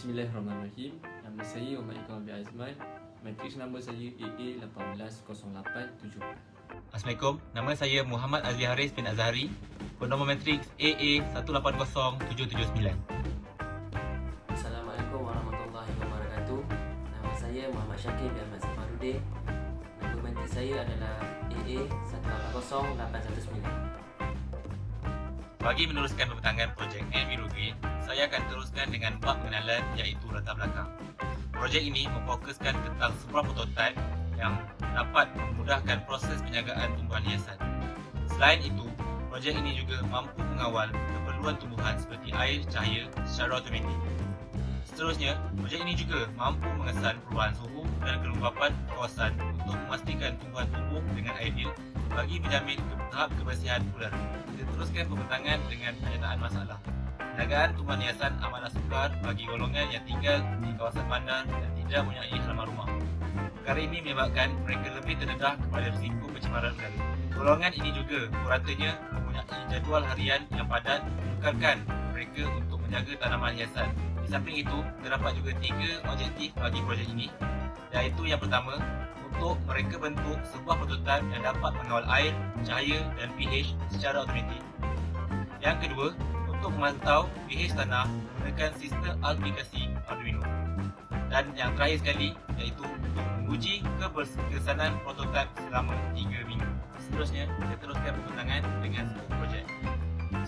Bismillahirrahmanirrahim. Nama saya Muhammad Iqbal bin Azman. Matriks nombor saya AA18087. Assalamualaikum, nama saya Muhammad Azli Haris bin Azhari, bernombor matriks AA180779. Assalamualaikum warahmatullahi wabarakatuh. Nama saya Muhammad Syakir bin Ahmad Safarudin. Nombor matriks saya adalah AA180819. Bagi meneruskan pembentangan projek Enviro Green, saya akan teruskan dengan bab pengenalan iaitu latar belakang. Projek ini memfokuskan tentang sebuah prototipe yang dapat memudahkan proses penjagaan tumbuhan hiasan. Selain itu, projek ini juga mampu mengawal keperluan tumbuhan seperti air, cahaya secara automatik. Seterusnya, projek ini juga mampu mengesan perubahan suhu dan kelembapan kawasan untuk memastikan tumbuhan tumbuh dengan ideal bagi menjamin tahap kebersihan udara. Kita teruskan pembentangan dengan penyataan masalah. Penjagaan tumbuhan hiasan amatlah sukar bagi golongan yang tinggal di kawasan bandar dan tidak mempunyai halaman rumah. Perkara ini menyebabkan mereka lebih terdedah kepada risiko pencemaran udara. Golongan ini juga puratanya mempunyai jadual harian yang padat menukarkan mereka untuk menjaga tanaman hiasan. Di samping itu, terdapat juga 3 objektif bagi projek ini, iaitu yang pertama, untuk mereka bentuk sebuah prototipe yang dapat mengawal air, cahaya dan pH secara automatik. Yang kedua, untuk memantau pH tanah menggunakan sistem aplikasi Arduino. Dan yang terakhir sekali, iaitu untuk menguji keberkesanan prototipe selama 3 minggu. Seterusnya, kita teruskan pembentangan dengan skop projek.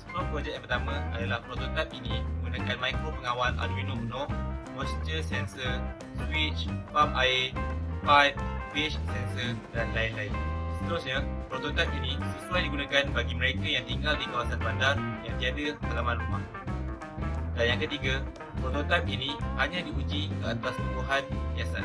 Skop projek yang pertama adalah prototipe ini menggunakan mikro pengawal Arduino Uno, moisture sensor, switch, pump air, pipe, pH sensor dan lain-lain. Seterusnya, prototipe ini sesuai digunakan bagi mereka yang tinggal di kawasan bandar yang tiada halaman rumah. Dan yang ketiga, prototipe ini hanya diuji ke atas tumbuhan hiasan.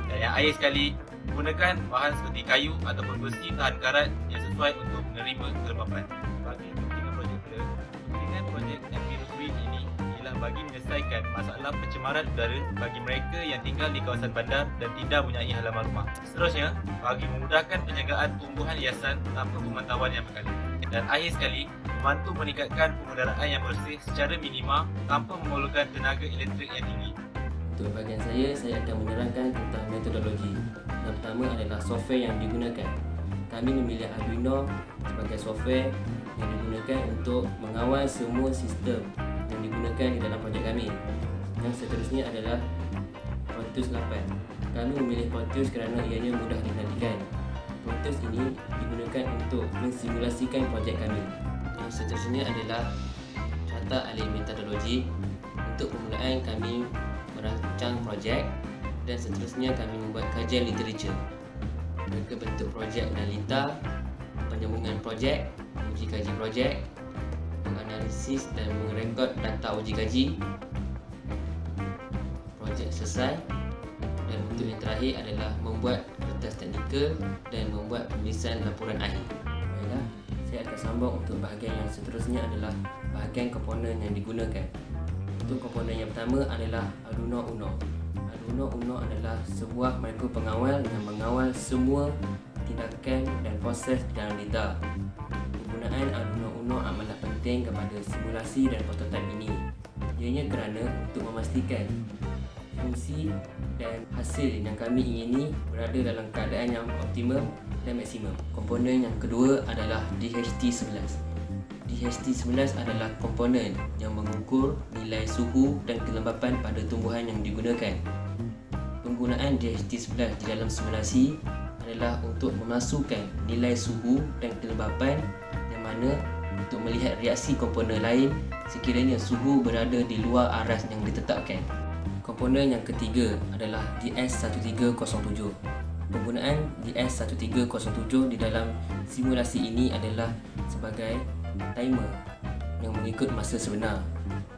Dan yang akhir sekali, gunakan bahan seperti kayu ataupun besi tahan karat yang sesuai untuk menerima kelembapan. Bagi kepentingan projek pula, kepentingan projek Enviro Green ini ialah bagi menyelesaikan masalah pencemaran udara bagi mereka yang tinggal di kawasan bandar dan tidak mempunyai halaman rumah. Seterusnya, bagi memudahkan penjagaan tumbuhan hiasan tanpa pemantauan yang berkala. Dan akhir sekali, membantu meningkatkan pengudaraan yang bersih secara minima tanpa memerlukan tenaga elektrik yang tinggi. Untuk bahagian saya akan menerangkan tentang metodologi. Yang pertama adalah software yang digunakan. Kami memilih Arduino sebagai software yang digunakan untuk mengawal semua sistem yang digunakan di dalam projek kami. Yang seterusnya adalah Proteus 8. Kami memilih Proteus kerana ianya mudah dikendalikan. Proteus ini digunakan untuk mensimulasikan projek kami. Yang seterusnya adalah Carta Ahli Metodologi. Untuk permulaan kami merancang projek dan seterusnya kami membuat kajian literature. Mereka bentuk projek analita, penyambungan projek, uji kaji projek, menganalisis dan merekod data uji kaji, projek selesai, dan bentuk yang terakhir adalah membuat kertas teknikal dan membuat penulisan laporan akhir. Baiklah, saya akan sambung untuk bahagian yang seterusnya adalah bahagian komponen yang digunakan. Untuk komponen yang pertama adalah Arduino Uno. Arduino Uno adalah sebuah mikro pengawal yang mengawal semua tindakan dan proses dalam data. Penggunaan Arduino Uno amatlah penting kepada simulasi dan prototipe ini. Ianya kerana untuk memastikan fungsi dan hasil yang kami ingini berada dalam keadaan yang optimum dan maksimum. Komponen yang kedua adalah DHT11. DHT11 adalah komponen yang mengukur nilai suhu dan kelembapan pada tumbuhan yang digunakan. Penggunaan DHT11 di dalam simulasi adalah untuk memasukkan nilai suhu dan kelembapan yang mana untuk melihat reaksi komponen lain sekiranya suhu berada di luar aras yang ditetapkan. Komponen yang ketiga adalah DS1307. Penggunaan DS1307 di dalam simulasi ini adalah sebagai timer yang mengikut masa sebenar.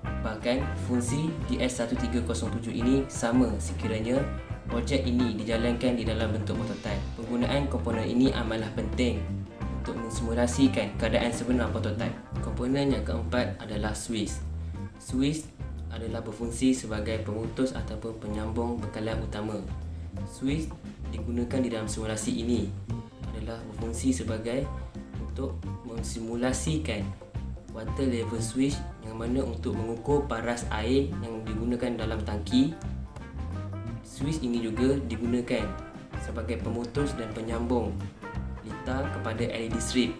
Bahkan fungsi DS1307 ini sama sekiranya projek ini dijalankan di dalam bentuk prototipe. Penggunaan komponen ini amatlah penting untuk mensimulasikan keadaan sebenar prototipe. Komponen yang keempat adalah switch. Switch adalah berfungsi sebagai pemutus ataupun penyambung bekalan utama. Switch digunakan di dalam simulasi ini adalah berfungsi sebagai untuk mensimulasikan water level switch yang yang mana untuk mengukur paras air yang digunakan dalam tangki. Switch ini juga digunakan sebagai pemutus dan penyambung litar kepada LED strip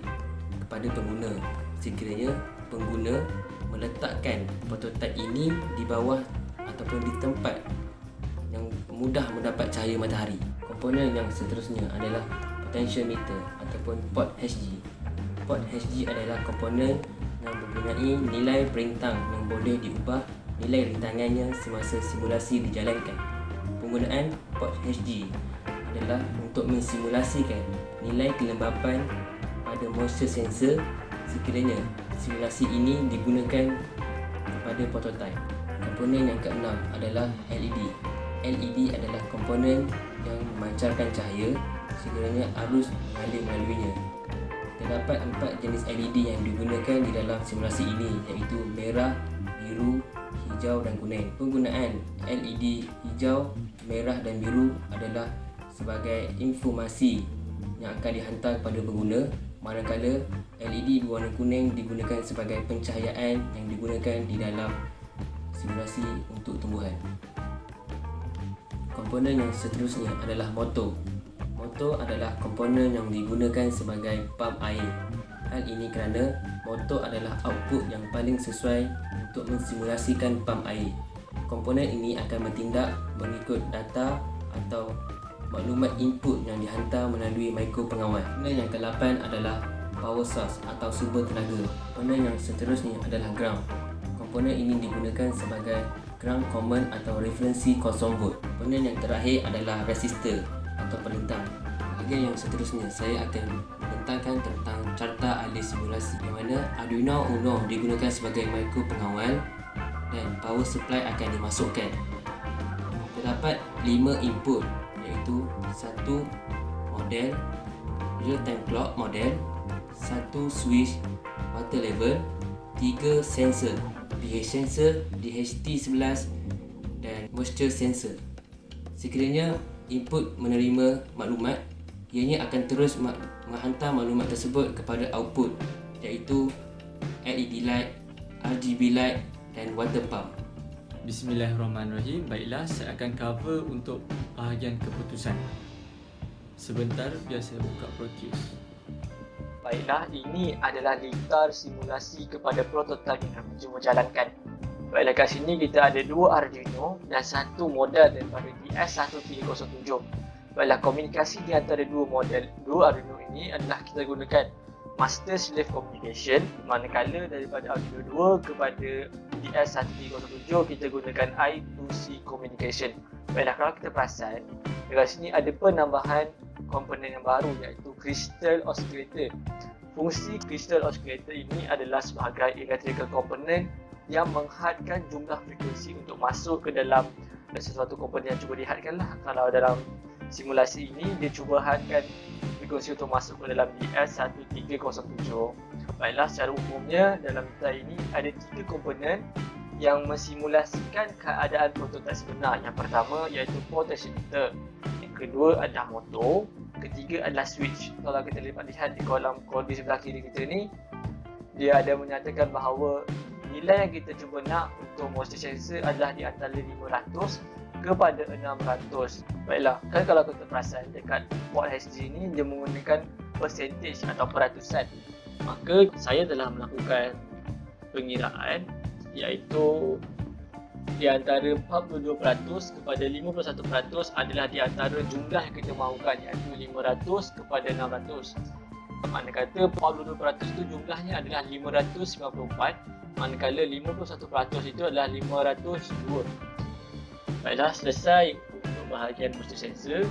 kepada pengguna. Sekiranya pengguna meletakkan prototipe ini di bawah ataupun di tempat yang mudah mendapat cahaya matahari. Komponen yang seterusnya adalah potentiometer ataupun port HG. Port HG adalah komponen yang mempunyai nilai perintang yang boleh diubah nilai rintangannya semasa simulasi dijalankan. Penggunaan port HG adalah untuk mensimulasikan nilai kelembapan pada moisture sensor sekiranya simulasi ini digunakan pada prototipe. Komponen yang keenam adalah LED. LED adalah komponen yang memancarkan cahaya sekiranya arus mengalir melaluinya. Terdapat 4 jenis LED yang digunakan di dalam simulasi ini, iaitu merah, biru, hijau dan kuning. Penggunaan LED hijau, merah dan biru adalah sebagai informasi yang akan dihantar kepada pengguna, manakala LED berwarna kuning digunakan sebagai pencahayaan yang digunakan di dalam simulasi untuk tumbuhan. Komponen yang seterusnya adalah motor. Motor adalah komponen yang digunakan sebagai pam air. Hal ini kerana motor adalah output yang paling sesuai untuk mensimulasikan pam air. Komponen ini akan bertindak mengikut data atau maklumat input yang dihantar melalui mikro pengawal. Komponen yang ke-8 adalah power source atau sumber tenaga. Komponen yang seterusnya adalah ground. Komponen ini digunakan sebagai ground common atau referensi 0 volt. Komponen yang terakhir adalah resistor atau pelentang. Bahagian yang seterusnya saya akan membentangkan tentang carta alih simulasi, di mana Arduino Uno digunakan sebagai mikro pengawal dan power supply akan dimasukkan. Terdapat 5 input, iaitu 1 model real time clock model, 1 switch water level, 3 sensor pH sensor, DHT11 dan moisture sensor. Sekiranya input menerima maklumat, ianya akan terus menghantar maklumat tersebut kepada output, iaitu LED light, RGB light dan water pump. Bismillahirrahmanirrahim. Baiklah, saya akan cover untuk bahagian keputusan. Sebentar, biar saya buka prokis. Baiklah, ini adalah litar simulasi kepada prototipe yang kami cuba jalankan. Baiklah, kat sini kita ada 2 Arduino dan 1 model daripada DS1307. Baiklah, komunikasi di antara 2 model 2 Arduino ini adalah kita gunakan master slave communication, manakala daripada Arduino 2 kepada DS1307 kita gunakan I2C communication. Baiklah, kalau kita perasan, dekat sini ada penambahan komponen yang baru, iaitu crystal oscillator. Fungsi crystal oscillator ini adalah sebagai electrical component yang menghadkan jumlah frekuensi untuk masuk ke dalam sesuatu komponen yang cuba dihadkanlah. Kalau dalam simulasi ini dia cuba hadkan frekuensi untuk masuk ke dalam DS1307. Baiklah, secara umumnya dalam litar ini ada 3 komponen yang mensimulasikan keadaan prototipe sebenar. Yang pertama iaitu potentiometer, yang kedua adalah motor, ketiga adalah switch. Kalau kita lihat di kolom kod di sebelah kiri kita ni, dia ada menyatakan bahawa nilai yang kita cuba nak untuk moisture sensor adalah di antara 500 kepada 600. Baiklah, kan kalau kita perasan dekat port HG ni dia menggunakan percentage atau peratusan. Maka saya telah melakukan pengiraan iaitu di antara 42% kepada 51% adalah di antara jumlah yang kita mahukan, iaitu 500 kepada 600. Mana kata 42% itu jumlahnya adalah 594, manakala 51% itu adalah 502. Baiklah, selesai untuk bahagian booster sensor.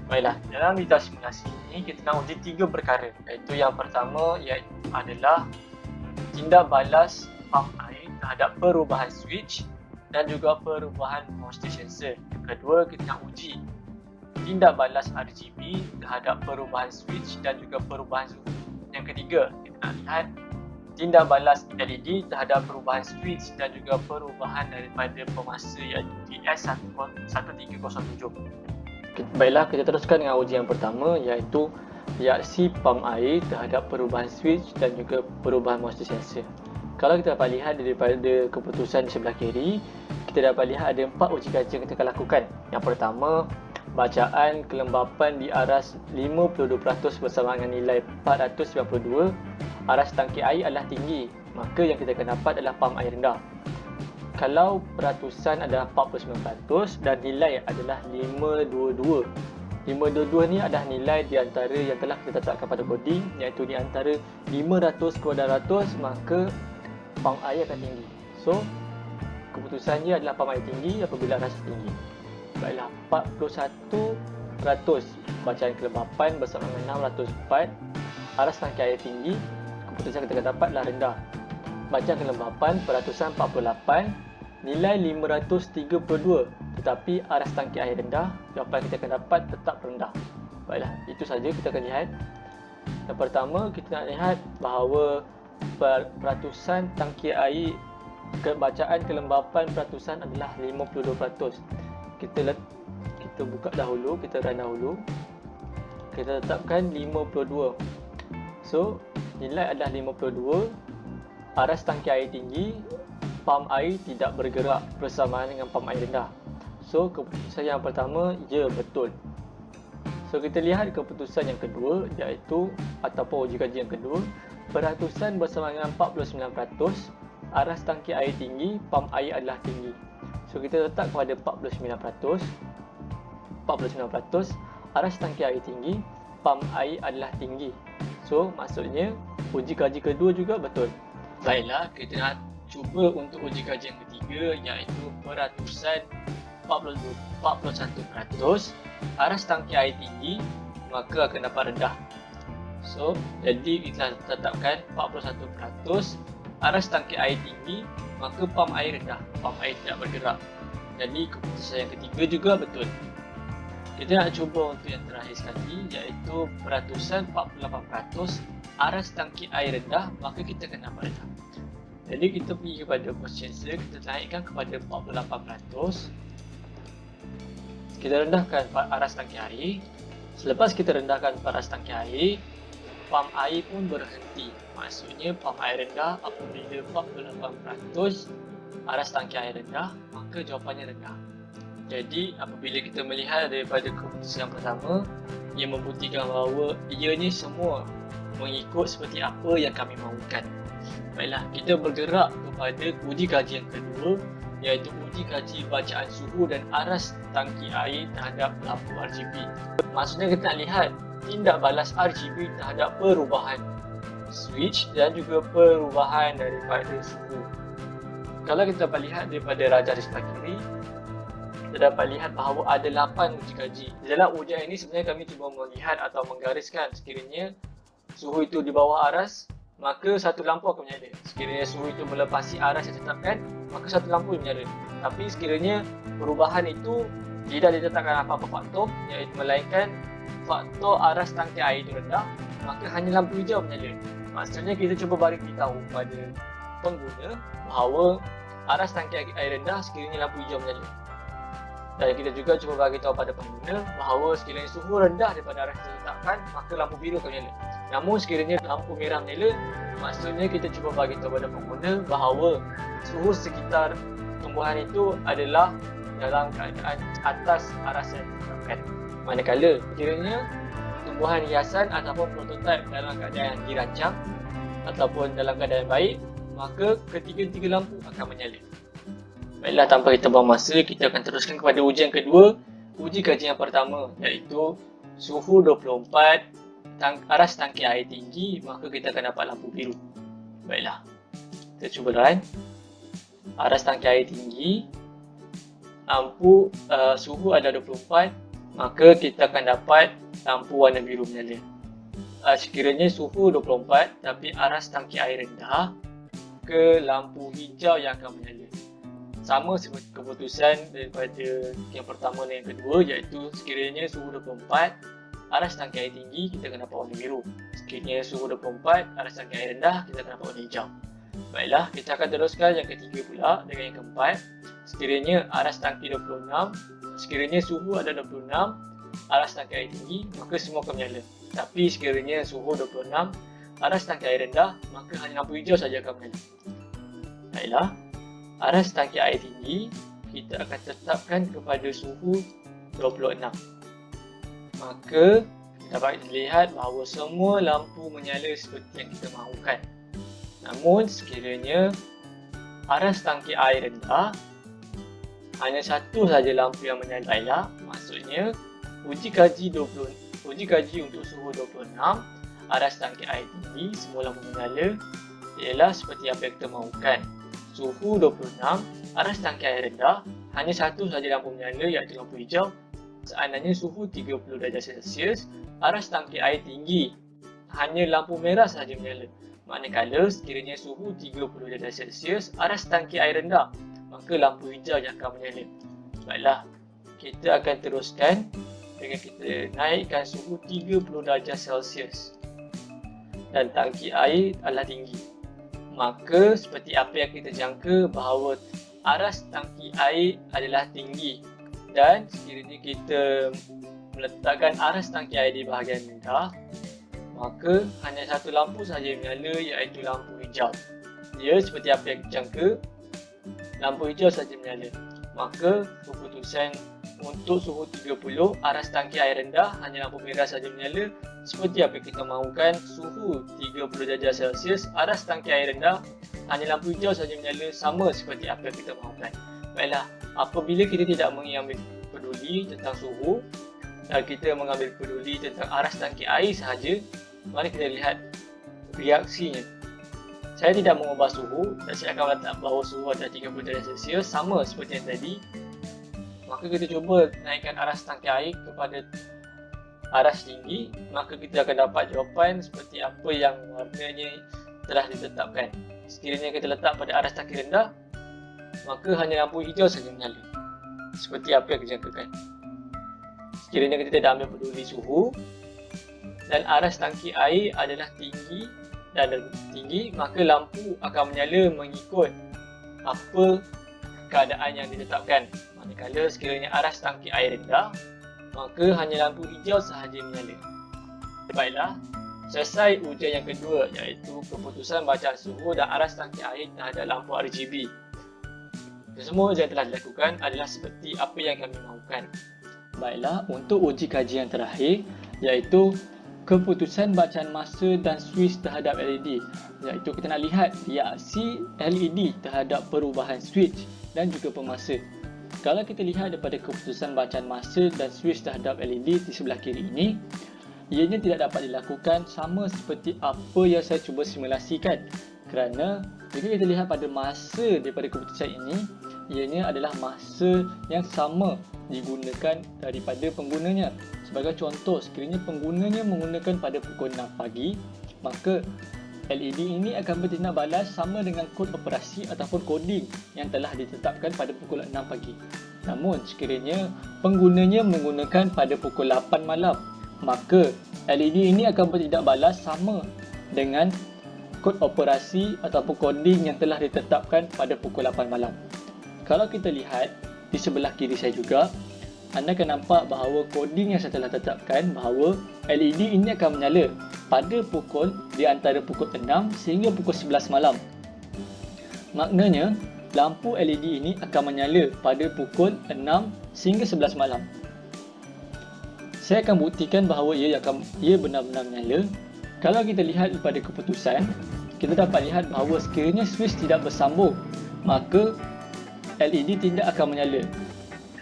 Baiklah, dalam litar simulasi ini kita nak uji 3 perkara, iaitu yang pertama adalah tindak balas pump air terhadap perubahan switch dan juga perubahan moisture sensor. Yang kedua, kita nak uji tindak balas RGB terhadap perubahan switch dan juga perubahan zoom. Yang ketiga, kita nak lihat tindak balas LED terhadap perubahan switch dan juga perubahan daripada pemasa iaitu DS1307. Baiklah, kita teruskan dengan ujian pertama, iaitu reaksi pam air terhadap perubahan switch dan juga perubahan moisture sensor. Kalau kita dapat lihat daripada keputusan di sebelah kiri, kita dapat lihat ada 4 uji kaji yang kita akan lakukan. Yang pertama, bacaan kelembapan di aras 52% bersama dengan nilai 492. Aras tangki air adalah tinggi, maka yang kita akan dapat adalah pam air rendah. Kalau peratusan adalah 49% dan nilai adalah 522. 522 ni adalah nilai di antara yang telah kita tetapkan pada coding, iaitu di antara 500 kepada 100, maka pam air akan tinggi. So, keputusannya adalah pam air tinggi apabila aras tinggi. Baiklah, 41% bacaan kelembapan bersama dengan 604. Aras tangki air tinggi, keputusan kita akan dapatlah rendah. Bacaan kelembapan peratusan 48, nilai 532, tetapi aras tangki air rendah, jawapan kita akan dapat tetap rendah. Baiklah, itu saja kita akan lihat. Yang pertama, kita nak lihat bahawa peratusan tangki air, bacaan kelembapan peratusan adalah 52%. Kita buka dahulu, kita run dahulu. Kita tetapkan 52. So, nilai adalah 52. Aras tangki air tinggi, pam air tidak bergerak bersamaan dengan pam air rendah. So, keputusan yang pertama, ya, betul. So, kita lihat keputusan yang kedua, iaitu ataupun uji kaji yang kedua. Peratusan bersama dengan 49%, aras tangki air tinggi, pam air adalah tinggi. So, kita letak kepada 49%. 49%, aras tangki air tinggi, pam air adalah tinggi. So, maksudnya uji kaji kedua juga betul. Baiklah, kita nak cuba untuk uji kaji yang ketiga, iaitu peratusan 41%, aras tangki air tinggi, maka akan dapat rendah. So, jadi kita tetapkan 41%, aras tangki air tinggi, maka pam air rendah, pam air tidak bergerak. Jadi keputusan yang ketiga juga betul. Kita nak cuba untuk yang terakhir sekali, iaitu peratusan 48%, aras tangki air rendah, maka kita akan dapat rendah. Jadi kita pergi kepada question answer, kita naikkan kepada 48%. Kita rendahkan aras tangki air. Selepas kita rendahkan aras tangki air, pam air pun berhenti. Maksudnya pam air rendah apabila 48% aras tangki air rendah, maka jawapannya rendah. Jadi apabila kita melihat daripada keputusan yang pertama, ia membuktikan bahawa ianya semua mengikut seperti apa yang kami mahukan. Baiklah, kita bergerak kepada uji kaji yang kedua, iaitu uji kaji bacaan suhu dan aras tangki air terhadap lampu RGB. Maksudnya kita nak lihat tindak balas RGB terhadap perubahan switch dan juga perubahan daripada suhu. Kalau kita dapat lihat daripada raja di sebelah kiri, kita dapat lihat bahawa ada 8 uji kaji. Dalam ujian ini sebenarnya kami cuba melihat atau menggariskan sekiranya suhu itu di bawah aras, maka satu lampu akan menyala. Sekiranya suhu itu melepasi aras yang ditetapkan, maka satu lampu menyala. Tapi sekiranya perubahan itu tidak ditetapkan apa-apa faktor, iaitu melainkan faktor aras tangki air itu rendah, maka hanya lampu hijau menyala. Maksudnya kita cuba bagi tahu kepada pengguna bahawa aras tangki air rendah sekiranya lampu hijau menyala. Dan kita juga cuba bagi tahu pada pengguna bahawa sekiranya suhu rendah daripada aras yang ditetapkan, maka lampu biru akan menyala. Namun sekiranya lampu merah menyala, maksudnya kita cuba bagi tahu pada pengguna bahawa suhu sekitar tumbuhan itu adalah dalam keadaan atas aras yang ditetapkan. Manakala sekiranya tumbuhan hiasan ataupun prototipe dalam keadaan yang dirancang ataupun dalam keadaan baik, maka ketiga-tiga lampu akan menyala. Baiklah, tanpa kita buang masa, kita akan teruskan kepada ujian kedua. Uji kaji yang pertama, iaitu suhu 24, aras tangki air tinggi, maka kita akan dapat lampu biru. Baiklah, kita cuba run. Aras tangki air tinggi, lampu suhu ada 24, maka kita akan dapat lampu warna biru menyala. Sekiranya suhu 24 tapi aras tangki air rendah, ke lampu hijau yang akan menyala. Sama seperti keputusan daripada yang pertama dan yang kedua, iaitu sekiranya suhu 24, aras tangki air tinggi, kita akan dapat warna biru. Sekiranya suhu 24, aras tangki air rendah, kita akan dapat warna hijau. Baiklah, kita akan teruskan yang ketiga pula dengan yang keempat. Sekiranya aras tangki 26, sekiranya suhu ada 26, aras tangki air tinggi, maka semua akan menyala. Tapi sekiranya suhu 26, aras tangki air rendah, maka hanya lampu hijau saja akan menyala. Baiklah, aras tangki air tinggi kita akan tetapkan kepada suhu 26. Maka dapat dilihat bahawa semua lampu menyala seperti yang kita mahukan. Namun sekiranya aras tangki air rendah, hanya satu saja lampu yang menyala. Baiklah, maksudnya uji kaji untuk suhu 26, aras tangki air tinggi, semua lampu menyala ialah seperti apa yang kita mahukan. Suhu 26, aras tangki air rendah, hanya satu saja lampu menyala iaitu lampu hijau. Seandainya suhu 30 darjah Celsius, aras tangki air tinggi, hanya lampu merah sahaja menyala. Manakala sekiranya suhu 30 darjah Celsius, aras tangki air rendah, maka lampu hijau yang akan menyala. Baiklah, kita akan teruskan dengan kita naikkan suhu 30 darjah Celsius dan tangki air adalah tinggi. Maka seperti apa yang kita jangka bahawa aras tangki air adalah tinggi, dan sekiranya kita meletakkan aras tangki air di bahagian rendah, maka hanya satu lampu sahaja menyala iaitu lampu hijau. Ya, seperti apa yang dijangka, lampu hijau sahaja menyala. Maka keputusan untuk suhu 30, aras tangki air rendah, hanya lampu merah sahaja menyala. Seperti apa yang kita mahukan, suhu 30 darjah Celsius, aras tangki air rendah, hanya lampu hijau sahaja menyala, sama seperti apa yang kita mahukan. Baiklah, apabila kita tidak mengambil peduli tentang suhu dan kita mengambil peduli tentang aras tangki air sahaja, mari kita lihat reaksinya. Saya tidak mengubah suhu dan saya akan letak bahawa suhu adalah 30 darjah Celsius, sama seperti yang tadi. Maka kita cuba naikkan aras tangki air kepada aras tinggi, maka kita akan dapat jawapan seperti apa yang warnanya telah ditetapkan. Sekiranya kita letak pada aras tangki rendah, maka hanya lampu hijau saja menyala, seperti apa yang dijangkakan. Sekiranya kita tidak ambil peduli suhu dan aras tangki air adalah tinggi dan tinggi, maka lampu akan menyala mengikut apa keadaan yang ditetapkan. Manakala sekiranya aras tangki air rendah, maka hanya lampu hijau sahaja menyala. Baiklah, selesai ujian yang kedua iaitu keputusan bacaan suhu dan aras tangki air terhadap lampu RGB. Semua ujian telah dilakukan adalah seperti apa yang kami mahukan. Baiklah, untuk uji kaji yang terakhir iaitu keputusan bacaan masa dan switch terhadap LED, iaitu kita nak lihat reaksi LED terhadap perubahan switch dan juga pemasa. Kalau kita lihat daripada keputusan bacaan masa dan switch terhadap LED di sebelah kiri ini, ianya tidak dapat dilakukan sama seperti apa yang saya cuba simulasikan, kerana jika kita lihat pada masa daripada keputusan ini, ianya adalah masa yang sama digunakan daripada penggunanya. Sebagai contoh, sekiranya penggunanya menggunakan pada pukul 6 pagi, maka LED ini akan bertindak balas sama dengan kod operasi ataupun coding yang telah ditetapkan pada pukul 6 pagi. Namun sekiranya penggunanya menggunakan pada pukul 8 malam, maka LED ini akan bertindak balas sama dengan kod operasi ataupun coding yang telah ditetapkan pada pukul 8 malam. Kalau kita lihat di sebelah kiri saya juga, anda akan nampak bahawa coding yang saya telah tetapkan bahawa LED ini akan menyala pada pukul di antara pukul 6 sehingga pukul 11 malam. Maknanya, lampu LED ini akan menyala pada pukul 6 sehingga 11 malam. Saya akan buktikan bahawa ia benar-benar menyala. Kalau kita lihat pada keputusan, kita dapat lihat bahawa sekiranya switch tidak bersambung, maka LED tidak akan menyala.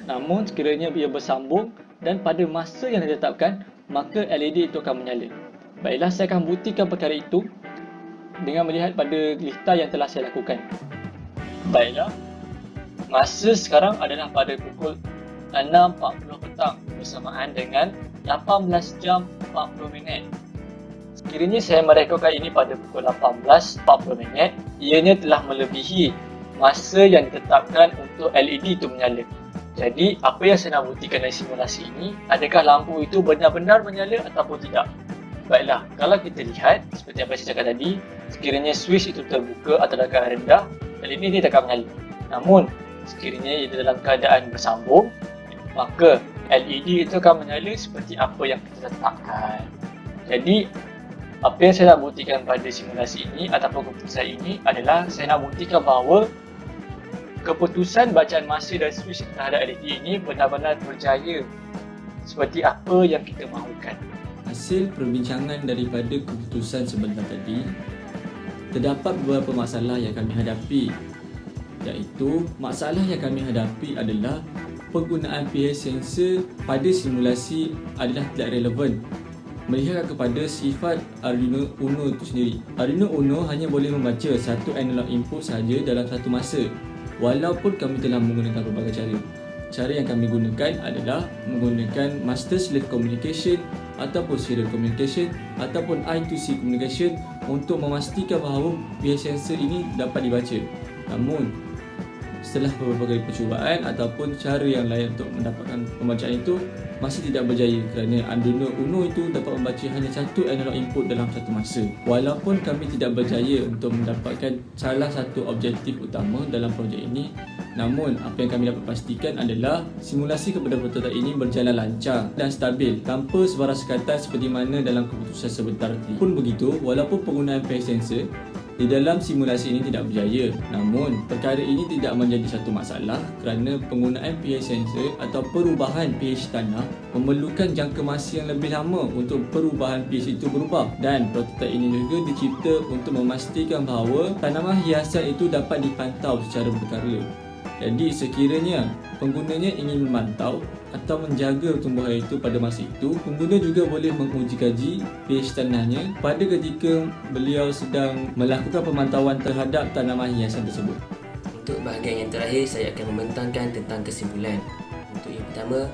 Namun sekiranya ia bersambung dan pada masa yang ditetapkan, maka LED itu akan menyala. Baiklah, saya akan buktikan perkara itu dengan melihat pada liftar yang telah saya lakukan. Baiklah, masa sekarang adalah pada pukul 6.40 petang bersamaan dengan 18 jam 40 minit. Sekiranya saya merekodkan ini pada pukul 18.40 minit, ianya telah melebihi masa yang ditetapkan untuk LED itu menyala. Jadi, apa yang saya nak buktikan dari simulasi ini, adakah lampu itu benar-benar menyala ataupun tidak? Baiklah, kalau kita lihat, seperti apa saya cakap tadi, sekiranya switch itu terbuka atau dalam keadaan rendah, LED ini tak akan menyala. Namun, sekiranya ia dalam keadaan bersambung, maka LED itu akan menyala seperti apa yang kita tetapkan. Jadi, Apa yang saya nak buktikan pada simulasi ini ataupun keputusan ini adalah saya nak buktikan bahawa keputusan bacaan masa dan switch terhadap LED ini benar-benar berjaya seperti apa yang kita mahukan. Hasil perbincangan daripada keputusan sebentar tadi, terdapat beberapa masalah yang kami hadapi, iaitu masalah yang kami hadapi adalah penggunaan pH sensor pada simulasi adalah tidak relevan melihat kepada sifat Arduino Uno itu sendiri. Arduino Uno hanya boleh membaca satu analog input sahaja dalam satu masa, walaupun kami telah menggunakan berbagai cara. Cara yang kami gunakan adalah menggunakan master slave communication ataupun serial communication ataupun I2C communication untuk memastikan bahawa pH sensor ini dapat dibaca. Namun setelah beberapa kali percubaan ataupun cara yang lain untuk mendapatkan pembacaan itu masih tidak berjaya kerana Arduino Uno itu dapat membaca hanya satu analog input dalam satu masa. Walaupun kami tidak berjaya untuk mendapatkan salah satu objektif utama dalam projek ini, namun apa yang kami dapat pastikan adalah simulasi kepada prototipe ini berjalan lancar dan stabil tanpa sebarang sekatan seperti mana dalam keputusan sebentar tadi. Pun begitu, walaupun penggunaan pH sensor di dalam simulasi ini tidak berjaya, namun perkara ini tidak menjadi satu masalah kerana penggunaan pH sensor atau perubahan pH tanah memerlukan jangka masa yang lebih lama untuk perubahan pH itu berubah, dan prototipe ini juga dicipta untuk memastikan bahawa tanaman hiasan itu dapat dipantau secara berkala. Jadi sekiranya penggunanya ingin memantau atau menjaga tumbuhan itu pada masa itu, pengguna juga boleh menguji kaji pH tanahnya pada ketika beliau sedang melakukan pemantauan terhadap tanaman hiasan tersebut. Untuk bahagian yang terakhir, saya akan membentangkan tentang kesimpulan. Untuk yang pertama,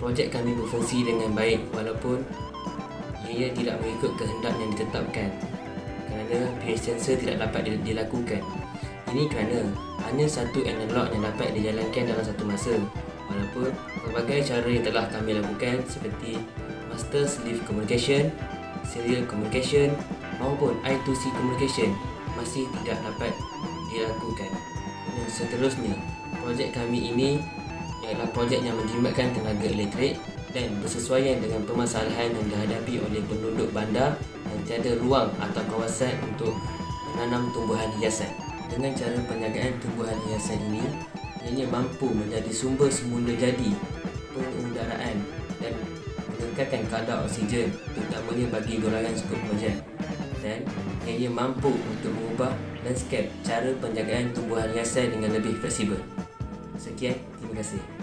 projek kami berfungsi dengan baik walaupun ia tidak mengikut kehendak yang ditetapkan kerana pH sensor tidak dapat dilakukan. Ini kerana hanya satu analog yang dapat dijalankan dalam satu masa, walaupun pelbagai cara yang telah kami lakukan seperti master slave communication, serial communication maupun I2C communication masih tidak dapat dilakukan. Dan seterusnya, projek kami ini ialah projek yang menjimatkan tenaga elektrik dan bersesuaian dengan permasalahan yang dihadapi oleh penduduk bandar yang tiada ruang atau kawasan untuk menanam tumbuhan hiasan. Dengan cara penjagaan tumbuhan hiasan ini, ianya mampu menjadi sumber semula jadi pengudaraan dan mengekalkan kadar oksigen, terutamanya bagi golongan skop projek. Dan ianya mampu untuk mengubah landscape cara penjagaan tumbuhan hiasan dengan lebih fleksibel. Sekian, terima kasih.